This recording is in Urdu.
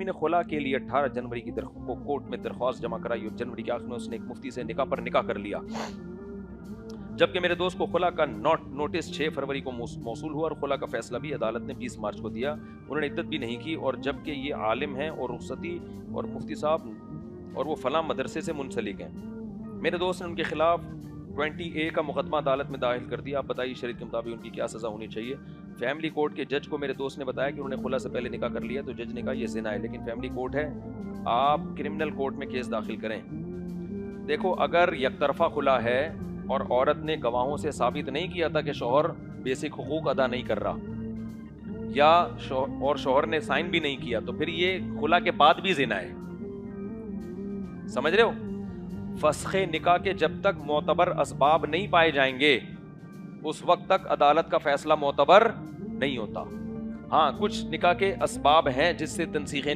نے خلا کے لیے 18 جنوری کی کو کورٹ میں درخواست جمع کرائی اور جنوری کے آخر میں اس نے ایک مفتی سے نکاح پر نکاح کر لیا، جبکہ میرے دوست کو خلا کا نوٹس 6 فروری کو موصول ہوا اور خلا کا فیصلہ بھی عدالت نے 20 مارچ کو دیا۔ انہوں نے عدت بھی نہیں کی، اور جبکہ یہ عالم ہیں اور رخصتی اور مفتی صاحب اور وہ فلاں مدرسے سے منسلک ہیں۔ میرے دوست نے ان کے خلاف 20A کا مقدمہ عدالت میں داخل کر دیا۔ آپ بتائیے شریعت کے مطابق ان کی کیا سزا ہونی چاہیے؟ فیملی کورٹ کے جج کو میرے دوست نے بتایا کہ انہوں نے خلا سے پہلے نکاح کر لیا، تو جج نے کہا یہ زنا ہے، لیکن فیملی کورٹ ہے، آپ کرمنل کورٹ میں کیس داخل کریں۔ دیکھو، اگر یک طرفہ خلا ہے اور عورت نے گواہوں سے ثابت نہیں کیا تھا کہ شوہر بیسک حقوق ادا نہیں کر رہا، یا اور شوہر نے سائن بھی نہیں کیا، تو پھر یہ خلا کے بعد بھی زنا ہے۔ سمجھ رہے ہو؟ فسخ نکاح کے جب تک معتبر اسباب نہیں پائے جائیں گے اس وقت تک عدالت کا فیصلہ معتبر نہیں ہوتا۔ ہاں، کچھ نکاح کے اسباب ہیں جس سے تنسیخ